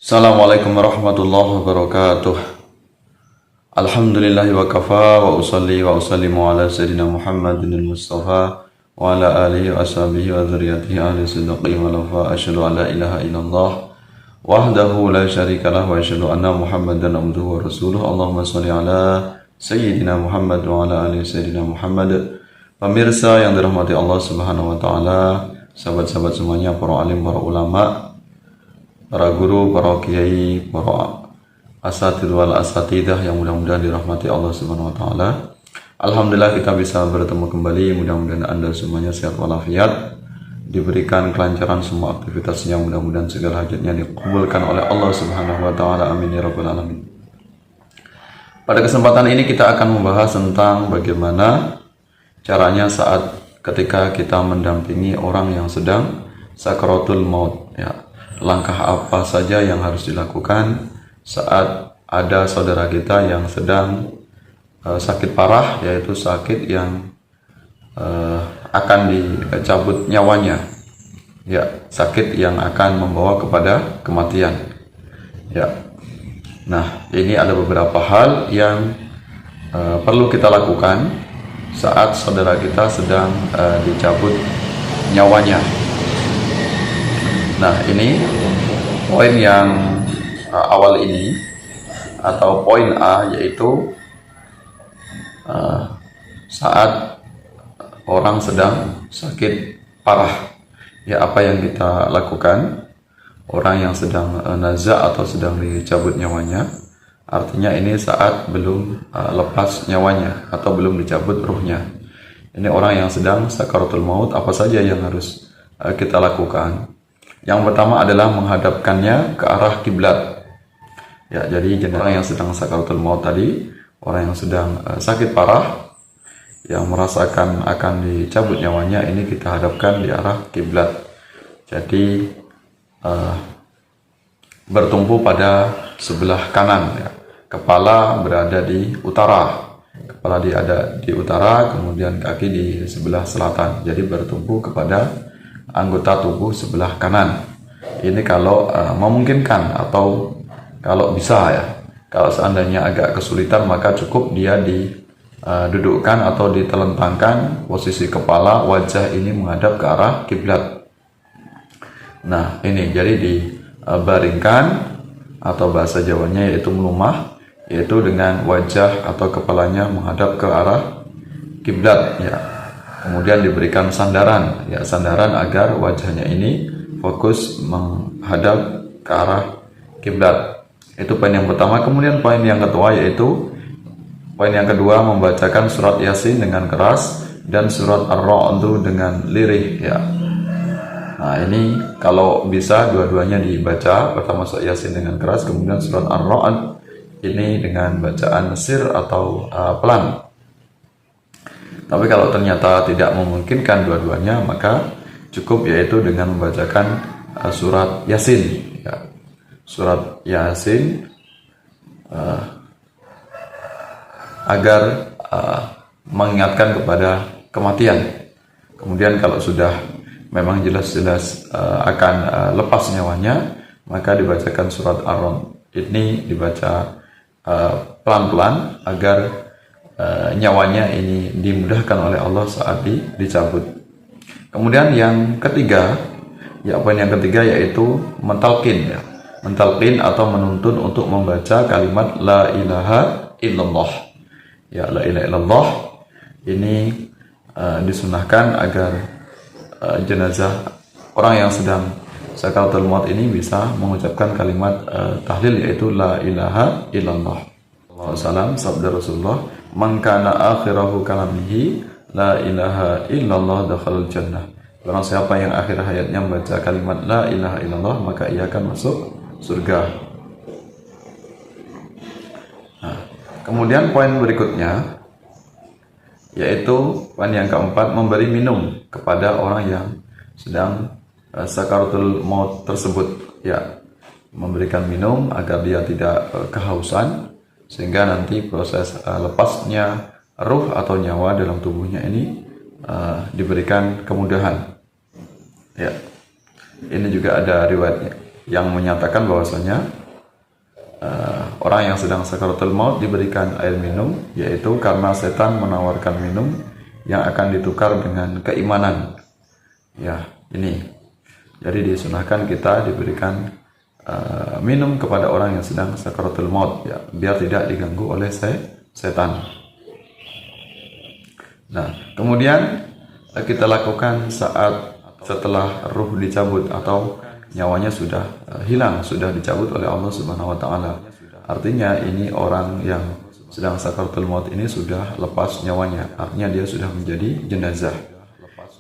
Assalamualaikum warahmatullahi wabarakatuh. Alhamdulillahi wa kafa wa usalli wa usallimu ala sayyidina Muhammadin al-Mustafa wa ala alihi wa ashabihi wa dzurriyyatihi ahli sidqi wa lafa asyhadu an la ilaha illallah wahdahu la syarika lah wa asyhadu anna Muhammadan abduhu wa rasuluh. Allahumma shalli ala sayyidina Muhammad wa ala ali sayyidina Muhammad. Pemirsa yang dirahmati Allah Subhanahu wa taala, sahabat-sahabat semuanya, para alim, para ulama, para guru, para kiai, para asatidz wal asatidah yang mudah-mudahan dirahmati Allah Subhanahu wa taala. Alhamdulillah kita bisa bertemu kembali. Mudah-mudahan Anda semuanya sehat walafiat, diberikan kelancaran semua aktivitasnya, mudah-mudahan segala hajatnya dikabulkan oleh Allah Subhanahu wa taala. Amin ya rabbal alamin. Pada kesempatan ini kita akan membahas tentang bagaimana caranya saat ketika kita mendampingi orang yang sedang sakaratul maut, ya. Langkah apa saja yang harus dilakukan saat ada saudara kita yang sedang sakit parah, yaitu sakit yang akan dicabut nyawanya, ya, sakit yang akan membawa kepada kematian, ya. Nah, ini ada beberapa hal yang perlu kita lakukan saat saudara kita sedang dicabut nyawanya. Nah, ini poin yang awal ini, atau poin A, yaitu saat orang sedang sakit parah, ya, apa yang kita lakukan? Orang yang sedang nazak atau sedang dicabut nyawanya, artinya ini saat belum lepas nyawanya atau belum dicabut ruhnya. Ini orang yang sedang sakaratul maut. Apa saja yang harus kita lakukan? Yang pertama adalah menghadapkannya ke arah kiblat. Ya, jadi orang yang sedang sakaratul maut tadi, orang yang sedang sakit parah, yang merasakan akan dicabut nyawanya, ini kita hadapkan di arah kiblat. Jadi bertumpu pada sebelah kanan, ya. Kepala berada di utara. Kepala ada di utara, kemudian kaki di sebelah selatan. Jadi bertumpu kepada anggota tubuh sebelah kanan. Ini kalau memungkinkan, atau kalau bisa, ya. Kalau seandainya agak kesulitan, maka cukup dia didudukkan atau ditelentangkan posisi kepala, wajah ini menghadap ke arah kiblat. Nah, ini jadi dibaringkan, atau bahasa Jawanya yaitu melumah, yaitu dengan wajah atau kepalanya menghadap ke arah kiblat, ya. Kemudian diberikan sandaran, ya, sandaran agar wajahnya ini fokus menghadap ke arah kiblat. Itu poin yang pertama. Kemudian poin yang kedua, membacakan surat Yasin dengan keras dan surat Ar-Ra'd dengan lirih, ya. Nah, ini kalau bisa dua-duanya dibaca, pertama surat Yasin dengan keras, kemudian surat Ar-Ra'd ini dengan bacaan mesir atau pelan. Tapi kalau ternyata tidak memungkinkan dua-duanya, maka cukup yaitu dengan membacakan surat Yasin, ya. Surat Yasin agar mengingatkan kepada kematian. Kemudian kalau sudah memang jelas-jelas akan lepas nyawanya, maka dibacakan surat Ar-Ra'd. Ini dibaca pelan-pelan agar nyawanya ini dimudahkan oleh Allah saat dicabut. Kemudian yang ketiga, ya, poin yang ketiga yaitu mentalqin, ya. Mentalqin atau menuntun untuk membaca kalimat la ilaha illallah. Ya, la ilaha illallah ini disunahkan agar jenazah orang yang sedang sakaratul maut ini bisa mengucapkan kalimat tahlil, yaitu la ilaha illallah. Salam, sabda Rasulullah, man kana akhirahu kalamihi la ilaha illallah dakhalal jannah. Barang siapa yang akhir hayatnya membaca kalimat la ilaha illallah, maka ia akan masuk surga. Nah, kemudian poin berikutnya yaitu poin yang keempat, memberi minum kepada orang yang sedang sakaratul maut tersebut, ya. Memberikan minum agar dia tidak kehausan, sehingga nanti proses lepasnya ruh atau nyawa dalam tubuhnya ini diberikan kemudahan, ya. Ini juga ada riwayatnya, yang menyatakan bahwasanya orang yang sedang sakaratul maut diberikan air minum, yaitu karena setan menawarkan minum yang akan ditukar dengan keimanan. Ya, ini. Jadi disunahkan kita diberikan minum kepada orang yang sedang sakaratul maut, ya, biar tidak diganggu oleh setan. Nah, kemudian kita lakukan saat setelah ruh dicabut atau nyawanya sudah hilang, sudah dicabut oleh Allah Subhanahu wa taala. Artinya ini orang yang sedang sakaratul maut ini sudah lepas nyawanya, artinya dia sudah menjadi jenazah.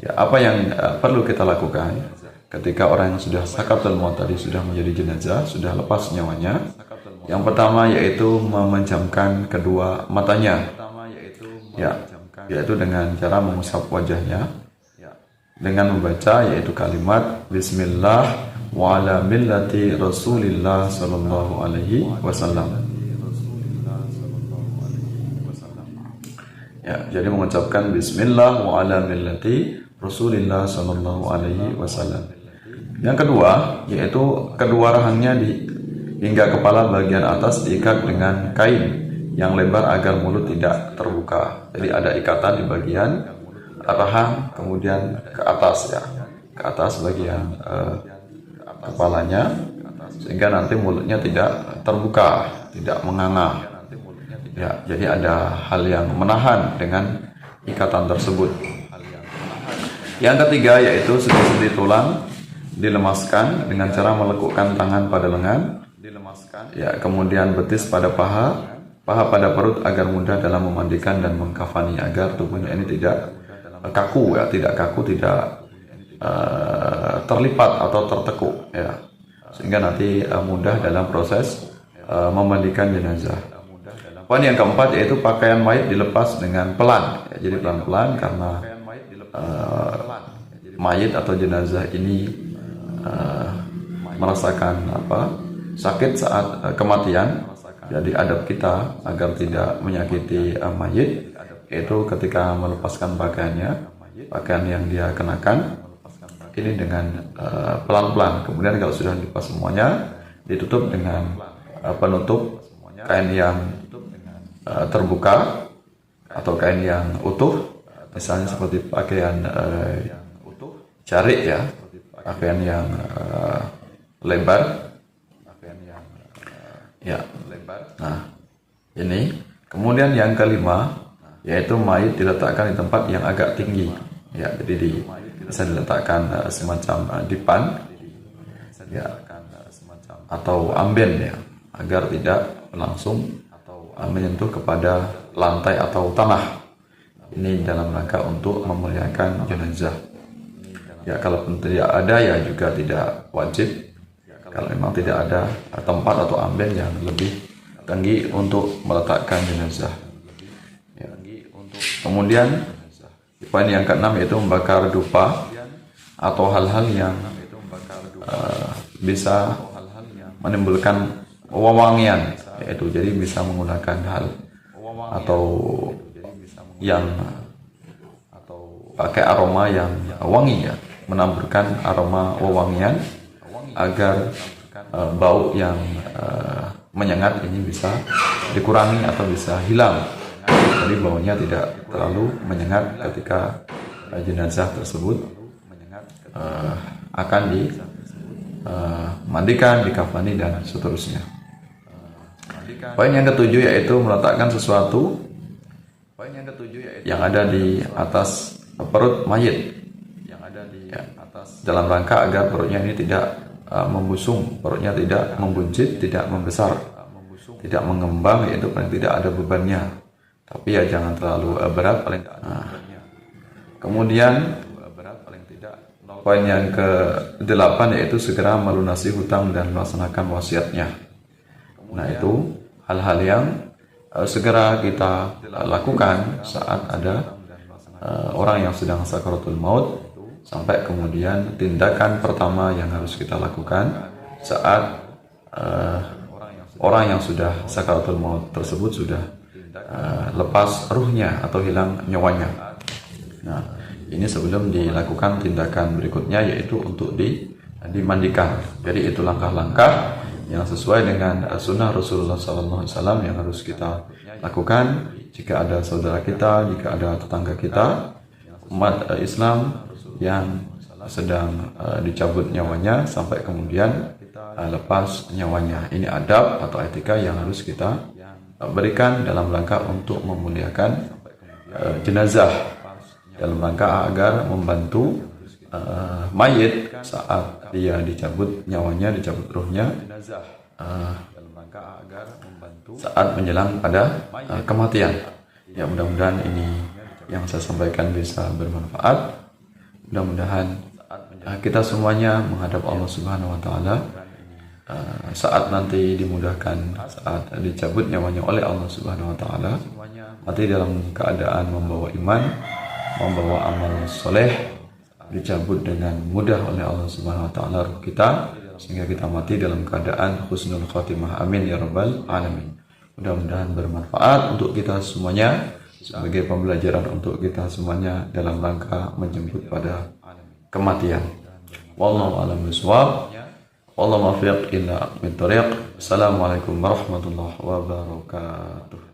Ya, apa yang perlu kita lakukan ketika orang yang sudah sakaratul maut tadi sudah menjadi jenazah, sudah lepas nyawanya? Yang pertama yaitu memejamkan kedua matanya. Ya, yaitu dengan cara mengusap wajahnya dengan membaca yaitu kalimat Bismillah wa ala millati Rasulillah sallallahu alaihi wasallam. Ya, jadi mengucapkan Bismillah wa ala millati Rasulillah sallallahu alaihi wasallam. Yang kedua yaitu kedua rahangnya hingga kepala bagian atas diikat dengan kain yang lebar agar mulut tidak terbuka. Jadi ada ikatan di bagian rahang, kemudian ke atas, ya, ke atas bagian kepalanya, sehingga nanti mulutnya tidak terbuka, tidak menganga. Ya, jadi ada hal yang menahan dengan ikatan tersebut. Yang ketiga yaitu sendi-sendi tulang dilemaskan dengan cara melekukkan tangan pada lengan, ya, kemudian betis pada paha pada perut agar mudah dalam memandikan dan mengkafani, agar tubuhnya ini tidak kaku, ya, tidak kaku, tidak terlipat atau tertekuk, ya, sehingga nanti mudah dalam proses memandikan jenazah. Poin yang keempat yaitu pakaian mayit dilepas dengan pelan, ya, jadi pelan-pelan karena mayit atau jenazah ini merasakan sakit saat kematian. Jadi adab kita agar tidak menyakiti mayit yaitu ketika melepaskan pakaian yang dia kenakan ini dengan pelan-pelan. Kemudian kalau sudah dilepas semuanya, ditutup dengan penutup kain yang terbuka atau kain yang utuh, misalnya seperti pakaian jarik, ya, pakaian yang lebar, ya. Nah, ini. Kemudian yang kelima yaitu mayit diletakkan di tempat yang agak tinggi, ya, jadi bisa diletakkan semacam dipan, ya, atau amben, ya, agar tidak langsung menyentuh kepada lantai atau tanah. Ini dalam rangka untuk memuliakan jenazah. Ya, kalau tidak ada ya juga tidak wajib. Kalau memang tidak ada tempat atau amben yang lebih tinggi untuk meletakkan jenazah. Ya. Kemudian poin yang keenam yaitu membakar dupa atau hal-hal yang bisa menimbulkan wewangian, yaitu jadi bisa menggunakan hal atau yang pakai aroma yang wangi, ya, menaburkan aroma wewangian agar bau yang menyengat ini bisa dikurangi atau bisa hilang. Jadi baunya tidak terlalu menyengat ketika jenazah tersebut akan dimandikan, dikafani dan seterusnya. Poin yang ketujuh yaitu meletakkan sesuatu yang ada di atas perut mayit, ya, dalam rangka agar perutnya ini tidak membusung, perutnya tidak membuncit, tidak membesar, tidak mengembang, yaitu paling tidak ada bebannya, tapi ya jangan terlalu berat. Kemudian poin yang ke-8 yaitu segera melunasi hutang dan melaksanakan wasiatnya. Nah, itu hal-hal yang segera kita lakukan saat ada orang yang sedang sakaratul maut, sampai kemudian tindakan pertama yang harus kita lakukan saat orang yang sudah sakaratul maut tersebut sudah lepas ruhnya atau hilang nyawanya. Nah, ini sebelum dilakukan tindakan berikutnya yaitu untuk dimandikan. Jadi itu langkah-langkah yang sesuai dengan sunnah Rasulullah SAW yang harus kita lakukan jika ada saudara kita, jika ada tetangga kita, umat Islam yang sedang dicabut nyawanya sampai kemudian lepas nyawanya. Ini adab atau etika yang harus kita berikan dalam rangka untuk memuliakan jenazah, dalam rangka agar membantu mayit saat dia dicabut nyawanya, dicabut ruhnya, saat menjelang pada kematian. Ya, mudah-mudahan ini yang saya sampaikan bisa bermanfaat. Mudah-mudahan kita semuanya menghadap Allah Subhanahu wa taala saat nanti dimudahkan, saat dicabut nyawanya oleh Allah Subhanahu wa taala, mati dalam keadaan membawa iman, membawa amal soleh, dicabut dengan mudah oleh Allah Subhanahu wa taala ruh kita, sehingga kita mati dalam keadaan husnul khotimah. Amin ya rabbal alamin. Mudah-mudahan bermanfaat untuk kita semuanya, sebagai pembelajaran untuk kita semuanya dalam rangka menjemput pada kematian. Wallahu a'lam bishawab. Wallahu muwaffiq ila aqwamit thoriq. Assalamualaikum warahmatullahi wabarakatuh.